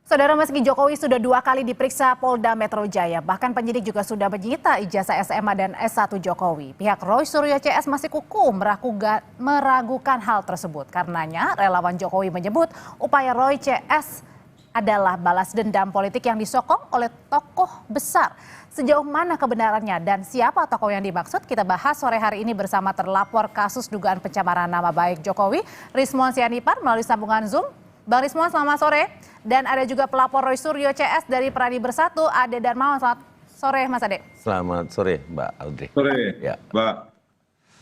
Saudara, meski Jokowi sudah 2 kali diperiksa Polda Metro Jaya, bahkan penyidik juga sudah menyita ijazah SMA dan S1 Jokowi. Pihak Roy Suryo CS masih kukuh meragukan hal tersebut. Karenanya relawan Jokowi menyebut upaya Roy CS adalah balas dendam politik yang disokong oleh tokoh besar. Sejauh mana kebenarannya dan siapa tokoh yang dimaksud, kita bahas sore hari ini bersama terlapor kasus dugaan pencemaran nama baik Jokowi, Rismon Sianipar, melalui sambungan Zoom. Bang Rismon, selamat sore. Dan ada juga pelapor Roy Suryo CS dari Pradi Bersatu, Ade Darmawan. Selamat sore, Mas Ade. Selamat sore, Mbak Audrey. Sore, ya. Mbak.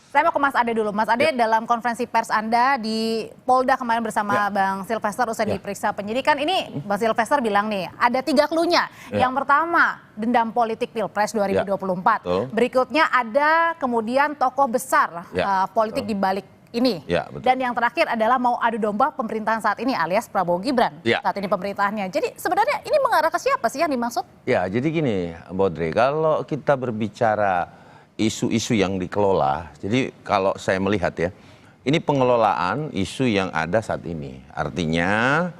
Saya mau ke Mas Ade dulu. Mas Ade, dalam konferensi pers Anda di Polda kemarin bersama Bang Silvester usai diperiksa penyidikan, ini Bang Silvester bilang nih, ada 3 cluenya. Yang pertama, dendam politik Pilpres 2024. Berikutnya ada kemudian tokoh besar politik di balik ini. Dan yang terakhir adalah mau adu domba pemerintahan saat ini alias Prabowo Gibran saat ini pemerintahannya. Jadi sebenarnya ini mengarah ke siapa sih yang dimaksud? Ya, jadi gini Mbak Audrey, kalau kita berbicara isu-isu yang dikelola, jadi kalau saya melihat ya, ini pengelolaan isu yang ada saat ini. Artinya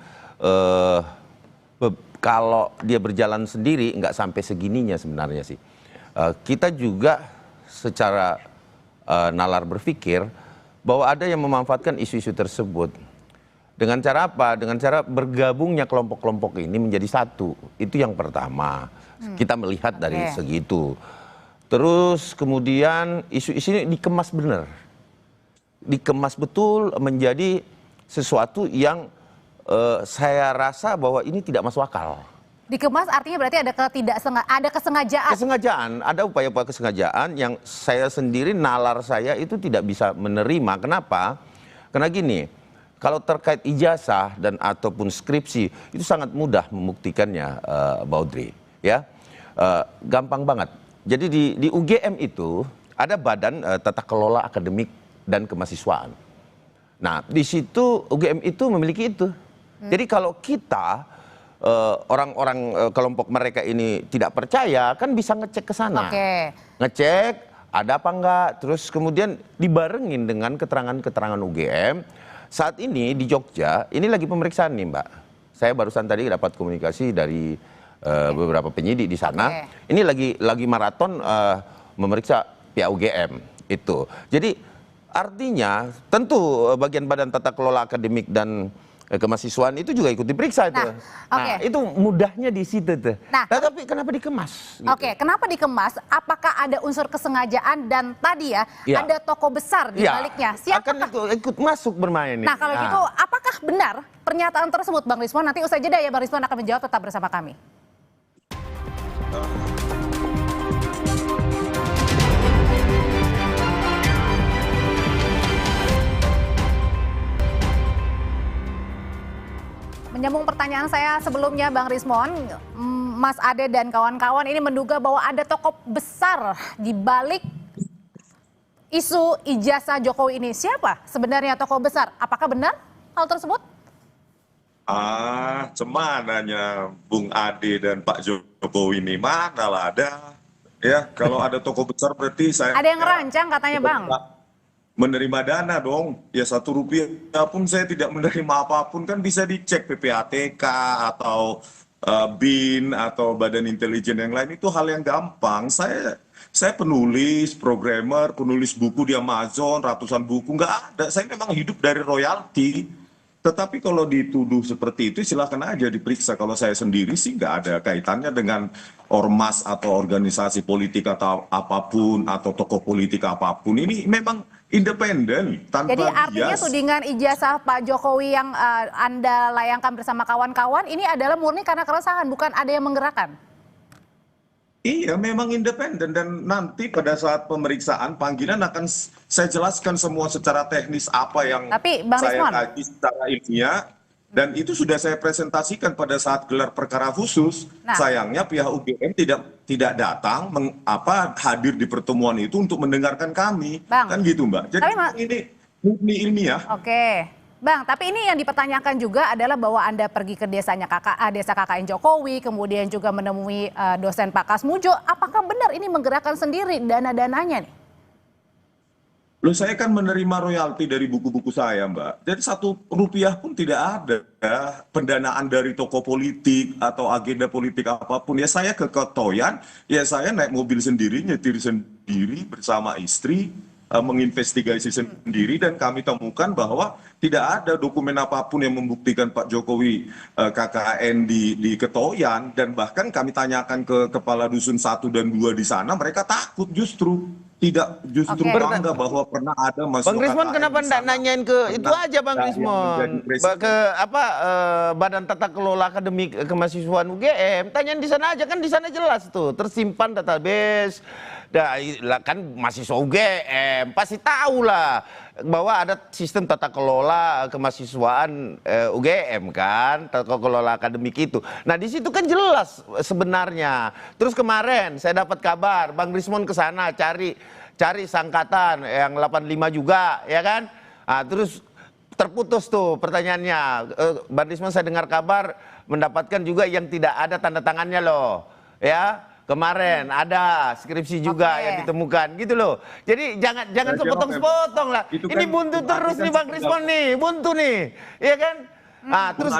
kalau dia berjalan sendiri nggak sampai segininya sebenarnya sih. Kita juga secara nalar berpikir bahwa ada yang memanfaatkan isu-isu tersebut. Dengan cara apa? Dengan cara bergabungnya kelompok-kelompok ini menjadi satu. Itu yang pertama. Kita melihat dari segitu. Terus kemudian isu-isu ini dikemas benar. Dikemas betul menjadi sesuatu yang saya rasa bahwa ini tidak masuk akal. Dikemas artinya berarti ada kesengajaan. Kesengajaan, ada upaya-upaya kesengajaan yang saya sendiri, nalar saya itu tidak bisa menerima. Kenapa? Karena gini, kalau terkait ijazah dan ataupun skripsi itu sangat mudah membuktikannya, Mbak Audrey. Ya, gampang banget. Jadi di UGM itu ada Badan Tata Kelola Akademik dan Kemahasiswaan. Nah, di situ UGM itu memiliki itu. Jadi kalau kita orang-orang kelompok mereka ini tidak percaya, kan bisa ngecek ke sana. Ngecek ada apa enggak, terus kemudian dibarengin dengan keterangan-keterangan UGM. Saat ini di Jogja, ini lagi pemeriksaan nih Mbak. Saya barusan tadi dapat komunikasi dari beberapa penyidik di sana. Ini lagi maraton memeriksa pihak UGM itu. Jadi artinya tentu bagian Badan Tata Kelola Akademik dan Kemahasiswaan itu juga ikut diperiksa itu. Nah, itu mudahnya di situ tuh. Nah, tapi kenapa dikemas? Gitu. Kenapa dikemas? Apakah ada unsur kesengajaan dan tadi ada tokoh besar di baliknya? Siapa akan ikut masuk bermain? Nah, kalau gitu apakah benar pernyataan tersebut, Bang Rismon? Nanti usai jeda ya, Bang Rismon akan menjawab, tetap bersama kami. Menyambung pertanyaan saya sebelumnya, Bang Rismon, Mas Ade dan kawan-kawan ini menduga bahwa ada tokoh besar di balik isu ijazah Jokowi ini. Siapa sebenarnya tokoh besar? Apakah benar hal tersebut? Cuman hanya Bung Ade dan Pak Jokowi ini, manalah ada. Ya, kalau ada tokoh besar berarti saya... Ada yang ngerancang katanya, Bang. Menerima dana dong, ya Rp1 pun saya tidak menerima apapun, kan bisa dicek PPATK atau BIN atau Badan Intelijen yang lain, itu hal yang gampang. Saya penulis, programmer, penulis buku di Amazon, ratusan buku, nggak ada. Saya memang hidup dari royalti. Tetapi kalau dituduh seperti itu silahkan aja diperiksa. Kalau saya sendiri sih nggak ada kaitannya dengan ormas atau organisasi politik atau apapun atau tokoh politik apapun. Ini memang independen tanpa bias. Jadi artinya tudingan ijazah Pak Jokowi yang Anda layangkan bersama kawan-kawan ini adalah murni karena keresahan, bukan ada yang menggerakkan? Iya, memang independen, dan nanti pada saat pemeriksaan panggilan akan saya jelaskan semua secara teknis apa yang saya kaji secara ilmiah, dan itu sudah saya presentasikan pada saat gelar perkara khusus. Sayangnya pihak UGM tidak datang hadir di pertemuan itu untuk mendengarkan kami. Kan gitu, Mbak. Jadi ini murni ilmiah. Bang, tapi ini yang dipertanyakan juga adalah bahwa Anda pergi ke desa KKN Jokowi, kemudian juga menemui dosen Pak Kasmujo. Apakah benar ini menggerakkan sendiri dana-dananya nih? Loh, saya kan menerima royalti dari buku-buku saya, Mbak. Jadi Rp1 pun tidak ada ya, pendanaan dari toko politik atau agenda politik apapun. Ya saya ke Ketoyan, ya saya naik mobil sendiri, nyetir sendiri bersama istri, menginvestigasi sendiri, dan kami temukan bahwa tidak ada dokumen apapun yang membuktikan Pak Jokowi KKN di Ketoyan, dan bahkan kami tanyakan ke kepala dusun 1 dan 2 di sana, mereka takut justru. Tidak, justru Oke. bangga bahwa pernah ada Bang mahasiswa Rismon KKN kenapa di enggak sana, nanyain ke itu pernah aja Bang ada yang Rismon menjadi presiden. ke apa Badan Tata Kelola Akademik Kemahasiswaan UGM, tanyain di sana aja, kan di sana jelas tuh tersimpan database. Kan mahasiswa UGM pasti tahu lah bahwa ada sistem tata kelola kemahasiswaan UGM kan, tata kelola akademik itu. Nah di situ kan jelas sebenarnya. Terus kemarin saya dapat kabar Bang Rismon ke sana cari sangkatan yang 85 juga, ya kan? Nah, terus terputus tuh pertanyaannya. Bang Rismon saya dengar kabar mendapatkan juga yang tidak ada tanda tangannya loh, ya. Kemarin ada skripsi juga yang ditemukan gitu loh. Jadi jangan sepotong-sepotong lah. Ini kan buntu terus nih Bang Rismon nih, buntu nih, ya kan? Nah, terus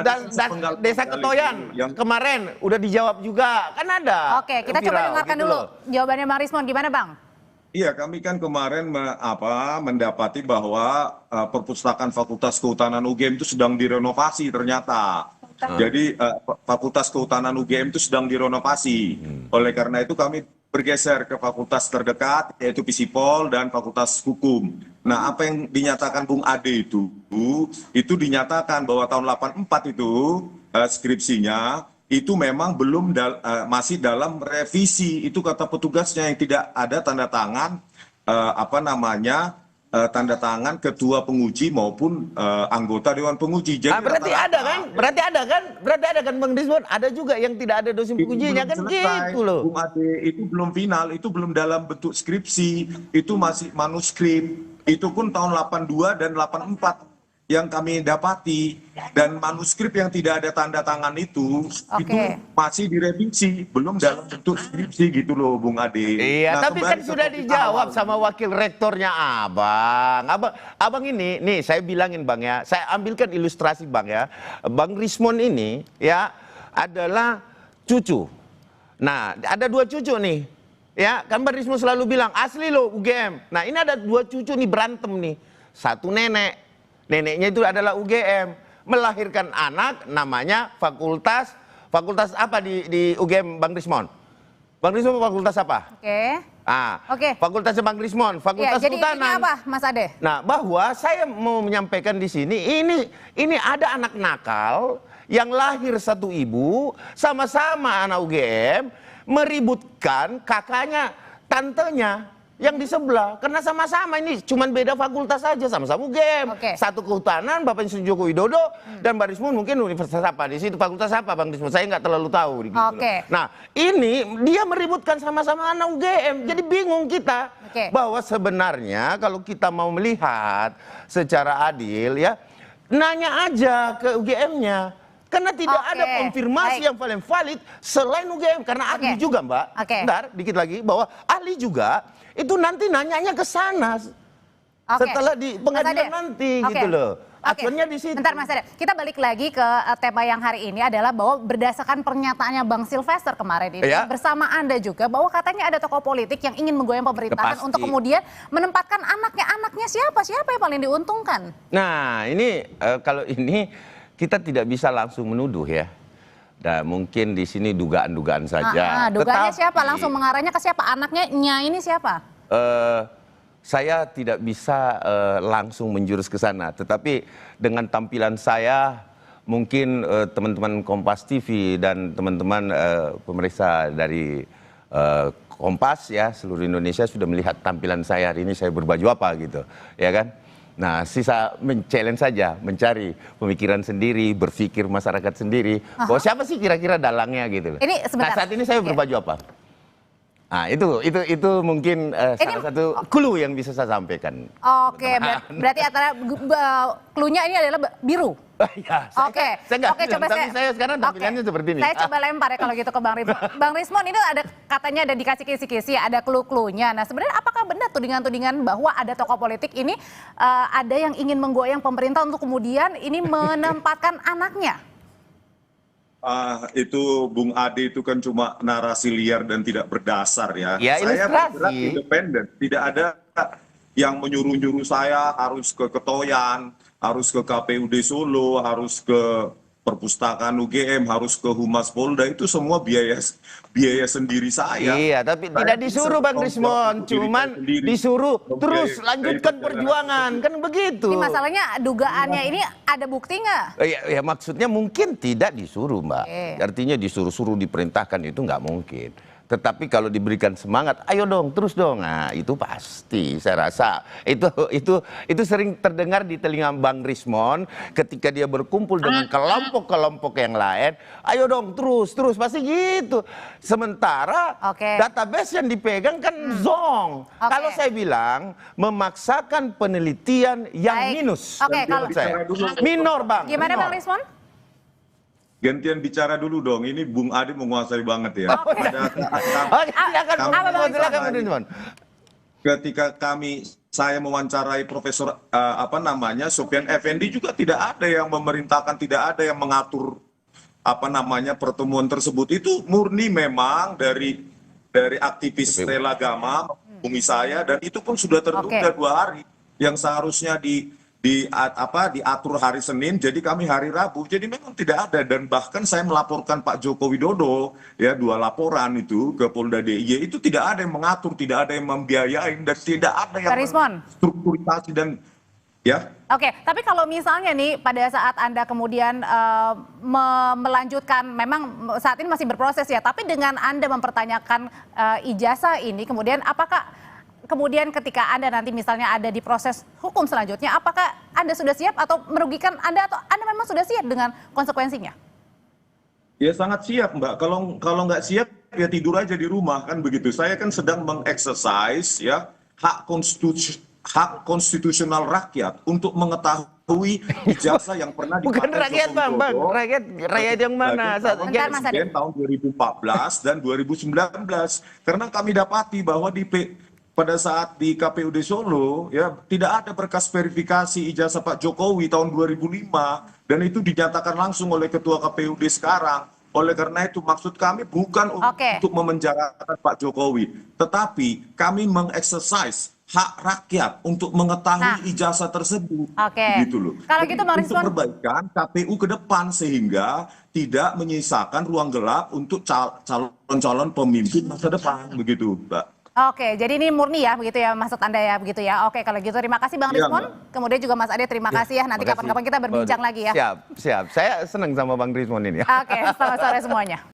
Desa Ketoyan kemarin udah dijawab juga, kan ada. Oke, kita coba viral, dengarkan gitu dulu loh. jawabannya Bang Rismon. Gimana Bang? Iya, kami kan kemarin mendapati bahwa perpustakaan Fakultas Kehutanan UGM itu sedang direnovasi ternyata. Jadi Fakultas Kehutanan UGM itu sedang direnovasi. Oleh karena itu kami bergeser ke fakultas terdekat, yaitu Fisipol dan Fakultas Hukum. Nah, apa yang dinyatakan Bung Ade itu dinyatakan bahwa tahun 84 itu skripsinya itu memang belum masih dalam revisi. Itu kata petugasnya, yang tidak ada tanda tangan tanda tangan ketua penguji maupun anggota dewan penguji. Jadi berarti ada kan Bang Rismon, ada juga yang tidak ada dosen pengujinya kan gitu loh. Bung Ade, itu belum final, itu belum dalam bentuk skripsi, itu masih manuskrip. Itu pun tahun 82 dan 84 yang kami dapati, dan manuskrip yang tidak ada tanda tangan itu masih direvisi, belum dalam bentuk skripsi gitu loh Bung Ade. Iya, Nah, tapi kan sudah dijawab sama wakil rektornya Abang ini, nih saya bilangin Bang ya, saya ambilkan ilustrasi Bang ya. Bang Rismon ini ya adalah cucu. Nah, ada 2 cucu nih. Ya, kan Bang Rismon selalu bilang asli loh UGM. Nah, ini ada 2 cucu nih berantem nih. Satu neneknya itu adalah UGM, melahirkan anak namanya fakultas apa di UGM Bang Rismon? Bang Rismon fakultas apa? Fakultasnya Bang Rismon, Fakultas Kehutanan. Jadi ini apa Mas Ade? Nah, bahwa saya mau menyampaikan di sini, ini ada anak nakal yang lahir satu ibu, sama-sama anak UGM, meributkan kakaknya, tantenya yang di sebelah, karena sama-sama ini cuman beda fakultas saja, sama-sama UGM. Satu Kehutanan, Bapak Joko Widodo, dan Bang Rismon mungkin universitas apa di situ, fakultas apa Bang Rismon, saya nggak terlalu tahu. Gitu loh. Nah, ini dia meributkan sama-sama anak UGM, jadi bingung kita bahwa sebenarnya kalau kita mau melihat secara adil ya, nanya aja ke UGM-nya. Karena tidak ada konfirmasi yang paling valid selain UGM, karena ahli juga Mbak. Bentar, dikit lagi, bahwa ahli juga itu nanti nanyanya ke sana setelah di pengadilan nanti gitu loh. Acuannya di situ. Bentar Mas Ade, kita balik lagi ke tema yang hari ini adalah bahwa berdasarkan pernyataannya Bang Silvester kemarin ini bersama Anda juga, bahwa katanya ada tokoh politik yang ingin menggoyang pemerintahan untuk kemudian menempatkan anaknya siapa yang paling diuntungkan. Nah ini kalau ini kita tidak bisa langsung menuduh ya. Nah, mungkin di sini dugaan-dugaan saja. Dugaannya siapa? Langsung mengarahnya ke siapa? Anaknya ini siapa? Saya tidak bisa langsung menjurus ke sana. Tetapi dengan tampilan saya, mungkin teman-teman Kompas TV dan teman-teman pemeriksa dari Kompas ya seluruh Indonesia sudah melihat tampilan saya hari ini, saya berbaju apa gitu, ya kan? Nah, sisa men-challenge saja, mencari pemikiran sendiri, berpikir masyarakat sendiri. Bahwa siapa sih kira-kira dalangnya gitu. Nah, saat ini saya berbaju apa? Nah, itu mungkin salah satu clue yang bisa saya sampaikan. Berarti antara clue-nya ini adalah biru. Ya, Oke, saya nggak oke, bilang, coba tapi saya sekarang tampilannya seperti ini. Saya coba lempar ya kalau gitu ke Bang Rismon. Bang Rismon, ini ada katanya ada dikasih kisi-kisi, ada clue-cluenya. Nah, sebenarnya apakah benar tudingan-tudingan bahwa ada tokoh politik ini ada yang ingin menggoyang pemerintah untuk kemudian ini menempatkan anaknya? Itu Bung Ade itu kan cuma narasi liar dan tidak berdasar ya. Ya, Saya ilustrasi. bergerak independen, tidak ada yang menyuruh-nyuruh saya harus ke Ketoyan, harus ke KPUD Solo, harus ke perpustakaan UGM, harus ke Humas Polda, itu semua biaya sendiri saya. Iya, tapi Saya tidak bisa disuruh Bang bertanggung Rismon, jawab untuk diri cuman saya sendiri. disuruh terus Membiayai lanjutkan perjalanan perjuangan, kan begitu. Ini masalahnya dugaannya ini ada bukti nggak? Ya, maksudnya mungkin tidak disuruh, Mbak. Oke. Artinya disuruh-suruh diperintahkan itu nggak mungkin. Tetapi kalau diberikan semangat, ayo dong, terus dong. Nah, itu pasti saya rasa itu sering terdengar di telinga Bang Rismon ketika dia berkumpul dengan kelompok-kelompok yang lain. Ayo dong, terus pasti gitu. Sementara database yang dipegang kan zong. Kalau saya bilang memaksakan penelitian yang minus. Oke, kalau Minor, Bang. gimana minor. Bang Rismon? Gantian bicara dulu dong, ini Bung Ade menguasai banget ya. Oke, silakan Bang Rismon. Ketika saya mewawancarai Profesor Sofyan Effendi juga tidak ada yang memerintahkan, tidak ada yang mengatur pertemuan tersebut. Itu murni memang dari aktivis Stella Gama menghubungi saya, dan itu pun sudah tertunda 2 hari yang seharusnya diatur hari Senin, jadi kami hari Rabu. Jadi memang tidak ada, dan bahkan saya melaporkan Pak Joko Widodo ya 2 laporan itu ke Polda DIY, itu tidak ada yang mengatur, tidak ada yang membiayain, dan tidak ada yang strukturisasi dan ya. Oke, tapi kalau misalnya nih pada saat Anda kemudian melanjutkan, memang saat ini masih berproses ya, tapi dengan Anda mempertanyakan ijazah ini, kemudian apakah kemudian ketika Anda nanti misalnya ada di proses hukum selanjutnya, apakah Anda sudah siap atau merugikan Anda, atau Anda memang sudah siap dengan konsekuensinya? Ya sangat siap, Mbak. Kalau nggak siap ya tidur aja di rumah, kan begitu. Saya kan sedang mengeksersis ya hak konstitusional rakyat untuk mengetahui ijazah yang pernah dipakai Bukan rakyat, Bang. Rakyat yang mana? Presiden tahun 2014 dan 2019. Karena kami dapati bahwa pada saat di KPUD Solo ya tidak ada berkas verifikasi ijazah Pak Jokowi tahun 2005, dan itu dinyatakan langsung oleh Ketua KPUD sekarang. Oleh karena itu maksud kami bukan untuk memenjarakan Pak Jokowi, tetapi kami mengeksersis hak rakyat untuk mengetahui ijazah tersebut. Gitu loh. Kalau gitu Bang Untuk Rismon, perbaikan KPU ke depan sehingga tidak menyisakan ruang gelap untuk calon-calon pemimpin masa depan, begitu, Mbak. Oke, jadi ini murni ya, begitu ya, maksud Anda ya, begitu ya. Oke, kalau gitu terima kasih Bang Rismon. Kemudian juga Mas Ade, terima kasih ya. Nanti kapan-kapan kita berbincang lagi ya. Siap. Saya senang sama Bang Rismon ini. Oke, selamat sore semuanya.